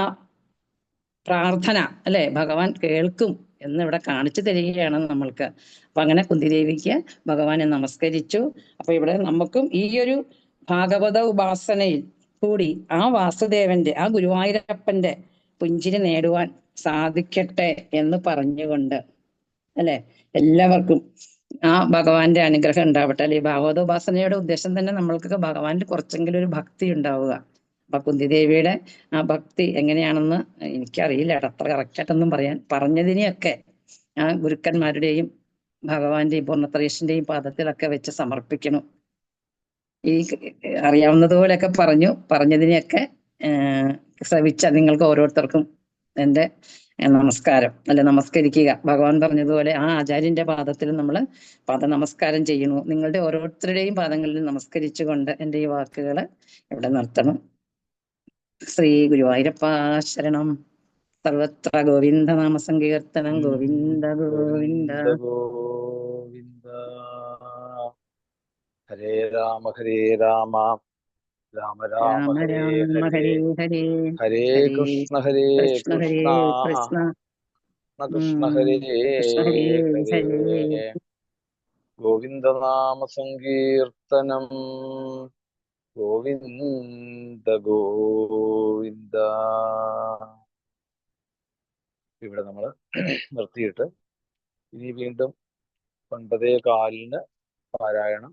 പ്രാർത്ഥന അല്ലെ ഭഗവാൻ കേൾക്കും എന്നിവിടെ കാണിച്ചു തരികയാണ് നമ്മൾക്ക്. അപ്പൊ അങ്ങനെ കുന്തിദേവിക്ക് ഭഗവാനെ നമസ്കരിച്ചു. അപ്പൊ ഇവിടെ നമുക്കും ഈ ഒരു ഭാഗവത ഉപാസനയിൽ കൂടി ആ വാസുദേവന്റെ, ആ ഗുരുവായൂരപ്പന്റെ പുഞ്ചിരി നേടുവാൻ സാധിക്കട്ടെ എന്ന് പറഞ്ഞുകൊണ്ട് അല്ലെ എല്ലാവർക്കും ആ ഭഗവാന്റെ അനുഗ്രഹം ഉണ്ടാവട്ടെ. അല്ലെ, ഭാഗവത ഉപാസനയുടെ ഉദ്ദേശം തന്നെ നമ്മൾക്കൊക്കെ ഭഗവാനിൽ കുറച്ചെങ്കിലും ഒരു ഭക്തി ഉണ്ടാവുക. അപ്പൊ കുന്തിദേവിയുടെ ആ ഭക്തി എങ്ങനെയാണെന്ന് എനിക്കറിയില്ല കേട്ടോ, അത്ര കറക്റ്റായിട്ടൊന്നും പറഞ്ഞതിനെയൊക്കെ ആ ഗുരുക്കന്മാരുടെയും ഭഗവാന്റെയും പൂർണ്ണത്രയീശന്റെയും പാദത്തിലൊക്കെ വെച്ച് സമർപ്പിക്കണം. ഈ അറിയാവുന്നതുപോലെയൊക്കെ പറഞ്ഞതിനെയൊക്കെ ശ്രവിച്ച നിങ്ങൾക്ക് ഓരോരുത്തർക്കും എൻ്റെ നമസ്കാരം, അല്ലെ നമസ്കരിക്കുക. ഭഗവാൻ പറഞ്ഞതുപോലെ ആ ആചാര്യന്റെ പാദത്തിൽ നമ്മൾ പാദ നമസ്കാരം ചെയ്യണു. നിങ്ങളുടെ ഓരോരുത്തരുടെയും പാദങ്ങളിൽ നമസ്കരിച്ചുകൊണ്ട് എൻ്റെ ഈ വാക്കുകൾ ഇവിടെ നിർത്തണം. ശ്രീ ഗുരുവായൂരപ്പ ശരണം. സർവത്ര ഗോവിന്ദ നാമ സങ്കീർത്തനം. ഗോവിന്ദ ഗോവിന്ദ. ഗോവിന്ദ. ഹരേ രാമ ഹരേ രാമ രാമ രാമ രാമ ഹരേ രാമ ഹരേ, ഹരേ ഹരേ, ഹരേ ഹരേ കൃഷ്ണ ഹരേ കൃഷ്ണ ഹരേ കൃഷ്ണ, കൃഷ്ണ, കൃഷ്ണ ഹരേ കൃഷ്ണ ഹരേ ഹരേ. ഹരേ. ഗോവിന്ദ നാമ സങ്കീർത്തനം. ഗോവിന്ദ ഗോവിന്ദ. ഇവിടെ നമ്മൾ നിർത്തിയിട്ട് ഇനി വീണ്ടും 9:15 പാരായണം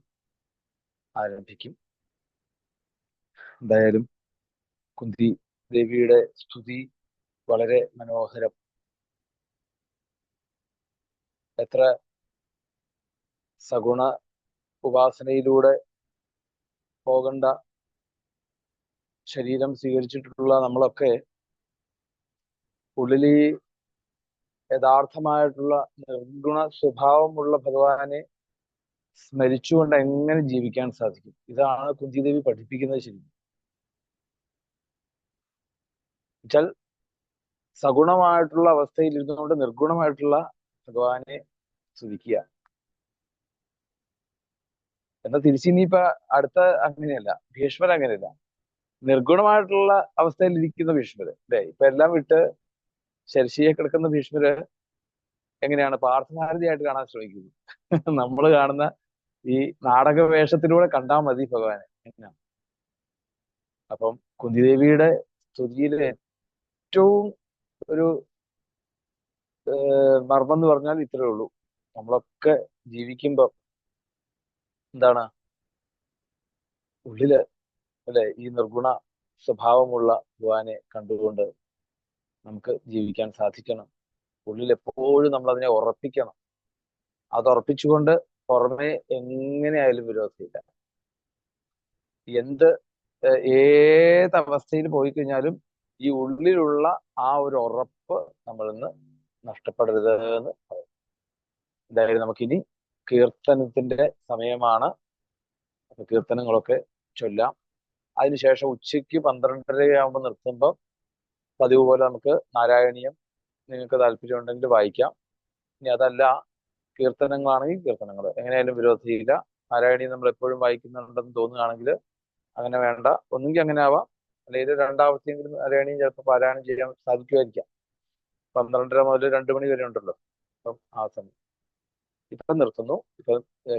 ആരംഭിക്കും. എന്തായാലും കുന്തി ദേവിയുടെ സ്തുതി വളരെ മനോഹരം. എത്ര സഗുണ ഉപാസനയിലൂടെ പോകേണ്ട ശരീരം സ്വീകരിച്ചിട്ടുള്ള നമ്മളൊക്കെ ഉള്ളിൽ ഈ യഥാർത്ഥമായിട്ടുള്ള നിർഗുണ സ്വഭാവമുള്ള ഭഗവാനെ സ്മരിച്ചുകൊണ്ട് എങ്ങനെ ജീവിക്കാൻ സാധിക്കും? ഇതാണ് കുന്തിദേവി പഠിപ്പിക്കുന്നത്. ശരി വെച്ചാൽ സഗുണമായിട്ടുള്ള അവസ്ഥയിൽ ഇരുന്നുകൊണ്ട് നിർഗുണമായിട്ടുള്ള ഭഗവാനെ സ്തുതിക്കുക. എന്നാൽ തിരിച്ചിനിയിപ്പോ അടുത്ത അങ്ങനെയല്ല, ഭീഷ്മർ അങ്ങനെയല്ല. നിർഗുണമായിട്ടുള്ള അവസ്ഥയിൽ ഇരിക്കുന്ന ഭീഷ്മര് അല്ലെ, ഇപ്പൊ എല്ലാം വിട്ട് ശരിശിയെ കിടക്കുന്ന ഭീഷ്മര് എങ്ങനെയാണ് പാർത്ഥസാരഥിയായിട്ട് കാണാൻ ശ്രമിക്കുന്നത്. നമ്മൾ കാണുന്ന ഈ നാടക വേഷത്തിലൂടെ കണ്ടാൽ മതി ഭഗവാനെ എങ്ങനെയാണ്. അപ്പം കുന്തിദേവിയുടെ സ്തുതിയിലെ ഏറ്റവും ഒരു മർമ്മം എന്ന് പറഞ്ഞാൽ ഇത്രയേ ഉള്ളൂ. നമ്മളൊക്കെ ജീവിക്കുമ്പോ എന്താണ് ഉള്ളില് അല്ലെ ഈ നിർഗുണ സ്വഭാവമുള്ള ഭഗവാനെ കണ്ടുകൊണ്ട് നമുക്ക് ജീവിക്കാൻ സാധിക്കണം. ഉള്ളിൽ എപ്പോഴും നമ്മൾ അതിനെ ഉറപ്പിക്കണം. അത് ഉറപ്പിച്ചുകൊണ്ട് പുറമെ എങ്ങനെയായാലും വിരോധമില്ല. ഏത് അവസ്ഥയിൽ പോയി കഴിഞ്ഞാലും ഈ ഉള്ളിലുള്ള ആ ഒരു ഉറപ്പ് നമ്മളിൽ നിന്ന് നഷ്ടപ്പെടരുത് എന്ന് പറയും. എന്തായാലും നമുക്കിനി കീർത്തനത്തിന്റെ സമയമാണ്. അപ്പൊ കീർത്തനങ്ങളൊക്കെ ചൊല്ലാം. അതിനുശേഷം ഉച്ചയ്ക്ക് 12:30 നിർത്തുമ്പോൾ പതിവ് പോലെ നമുക്ക് നാരായണീയം നിങ്ങൾക്ക് താല്പര്യം ഉണ്ടെങ്കിൽ വായിക്കാം. ഇനി അതല്ല, കീർത്തനങ്ങളാണെങ്കിൽ കീർത്തനങ്ങൾ എങ്ങനെയായാലും വിരോധമില്ല. നാരായണീയം നമ്മൾ എപ്പോഴും വായിക്കുന്നുണ്ടെന്ന് തോന്നുകയാണെങ്കിൽ അങ്ങനെ വേണ്ട, ഒന്നുകിൽ അങ്ങനെ ആവാം, അല്ലെങ്കിൽ രണ്ടാമത്തെങ്കിലും നാരായണീയം ചിലപ്പോൾ പാരായണം ചെയ്യാൻ സാധിക്കുമായിരിക്കാം. 12:30 മുതൽ 2 മണി വരെ ഉണ്ടല്ലോ. അപ്പം ആ സമയം ഇപ്പം നിർത്തുന്നു. ഇപ്പൊ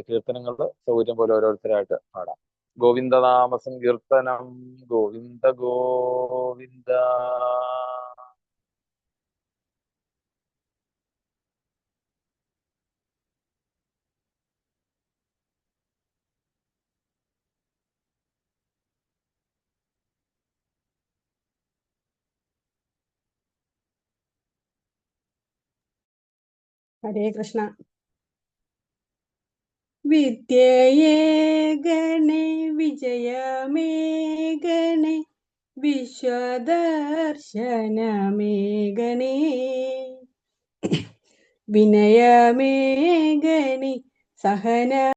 കീർത്തനങ്ങൾ സൗകര്യം പോലെ ഓരോരുത്തരായിട്ട് പാടാം. ഗോവിന്ദനാമ സങ്കീർത്തനം. ഗോവിന്ദ ഗോവിന്ദ. ഹരേ കൃഷ്ണ. വിദ്യയേ ഗണേ വിജയമേ ഗണേ വിശ്വദർശനമേ ഗണേ വിനയമേ ഗണേ സഹന